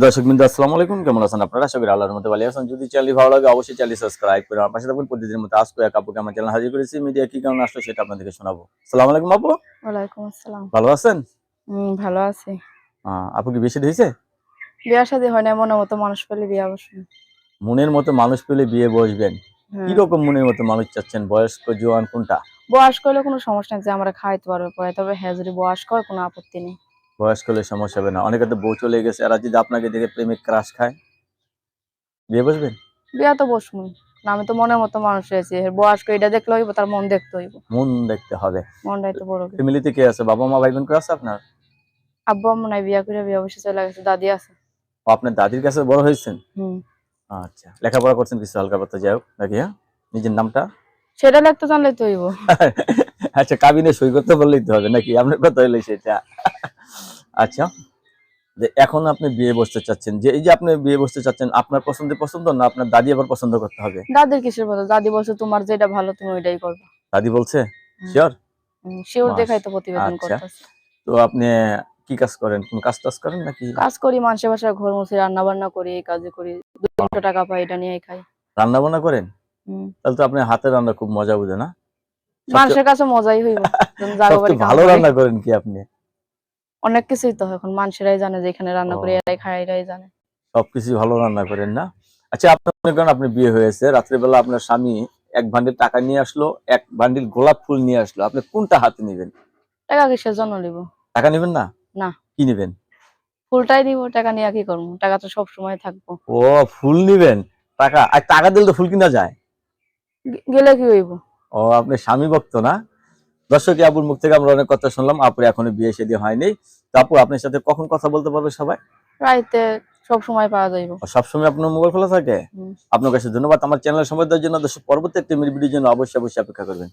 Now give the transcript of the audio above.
দর্শকবৃন্দ আসসালামু আলাইকুম, কেমন আছেন আপনারা? আশা করি আল্লাহর মধ্যে ভালো আছেন। যদি চ্যানেল ভালো লাগে অবশ্যই চ্যানেল সাবস্ক্রাইব করে আমার পাশে থাকবেন। প্রতিদিনের মতো আজকে এক আপুকে আমার চ্যানেল হাজির করেছি। মিডিয়া কি কারণে আসলো সেটা আপনাদেরকে শোনাবো। আসসালামু আলাইকুম আপু, ওয়ালাইকুম আসসালাম। ভালো আছেন? ভালো আছি। আপু কি বেশি হয়েছে? বিয়া শাদী হয় না, মনের মতো মানুষ পেলে বিয়া বসবে। মনের মতো মানুষ পেলে বিয়ে বসবেন? কি হ্যাঁ, রকম মনের মতো মানুষ চাচ্ছেন? বয়স্ক, জোয়ান কোনটা? বয়স্ক হলে কোনো সমস্যা নেই যে আমরা খাইতে পারবো পরে, তবে হ্যাঁ যদি বয়স্ক হয় কোনো আপত্তি নেই। বয়স্ক হলে সমস্যা হবে না। অনেকে তো বউ চলে গেছে, এরা যদি আপনাকে দেখে প্রেমিক ক্রাশ খায়, বিয়ে বসবেন? বিয়া তো বসমুই না, আমি তো মনের মতো মানুষ হয়েছি। বয়স্ক এটা দেখলে হইব, তার মন দেখতে হইব। মন দেখতে হবে। মনটাই তো বড় কিছু। ফ্যামিলিতে কে আছে? বাবা মা ভাই বোন কেউ আছে আপনার? আব্বু আম্মু নাই, বিয়া করে বিয়া বসে চলে গেছে। দাদি আছে। ও, আপনার দাদির কাছে বড় হয়েছেন? হুম। আচ্ছা, লেখাপড়া করছেন কিছু হালকা পাতলা, যাই হোক নাকি? হ্যাঁ, নিজের নামটা? সেটা লাগতে জানলে তো হইব। আচ্ছা, কাবিনে সই করতে বললেই তো হবে নাকি? আপনার কথা হইলো সেটা। আচ্ছা, যে এখন আপনি বিয়ে বসতে চাচ্ছেন, যে এই যে আপনি বিয়ে বসতে চাচ্ছেন, আপনার পছন্দের পছন্দ না আপনার দাদি আবার পছন্দ করতে হবে? দাদির কিসের বলো, দাদি বলছে তোমার যেটা ভালো তুমি ওইটাই করবে। দাদি বলছে? হুম। শিওর? শিওর মাস দেখাই তো প্রতিবেদন আচ্ছা, করতেছে। তো আপনি কি কাজ করেন? কোন কাজ টাজ করেন নাকি? কাজ করি, মানুষের বাসায় ঘর মুছি, রান্না বান্না করি, এই কাজে করি। 200-300 টাকা পাই, এটা নিয়েই খাই। রান্না বান্না করেন? হুম। তাহলে তো আপনার হাতের রান্না খুব মজা বুঝে না? সবচেয়ে মানুষের কাছে মজাই হইব। যখন জাগো বাড়ি সবচেয়ে কাম ভালো করি। রান্না করেন কি আপনি? অনেক কিছুই তো এখন মানুষেরাই জানে যে এখানে রান্না করি, ও, এরাই খায়, এরাই জানে। সবকিছু ভালো রান্না করেন না? আচ্ছা, আপনার মনে করেন আপনি বিয়ে হয়েছে, রাত্রেবেলা আপনার স্বামী এক বান্ডিল টাকা নিয়ে আসলো, এক বান্ডিল গোলাপ ফুল নিয়ে আসলো, আপনি কোনটা হাতে নেবেন? টাকা কিসের জন্য নিব? টাকা নেবেন না? না, কি নেবেন? ফুলটাই নিব। টাকা নিয়ে কি করবো? টাকা তো সব সময় থাকবো। ও, ফুল নিবেন? টাকা আর টাকা দিলে তো ফুল কিনা যায়। গেলে কি হইব? ও, আপনি স্বামী ভক্ত না? দর্শক, আপুর মুখ থেকে আমরা অনেক কথা শুনলাম। আপুর এখনো বিয়ে শাদী হয়নি। তো আপু, আপনার সাথে কখন কথা বলতে পারবে সবাই? রাইতে সব সময় পাওয়া যাইব। সবসময় আপনার মোবাইল খোলা থাকে? হুম। আপনার কাছে ধন্যবাদ। আমার চ্যানেল সময় দেওয়ার জন্য। দর্শক, পরবর্তী একটি ভিডিওর জন্য অবশ্যই অবশ্যই অপেক্ষা করবেন।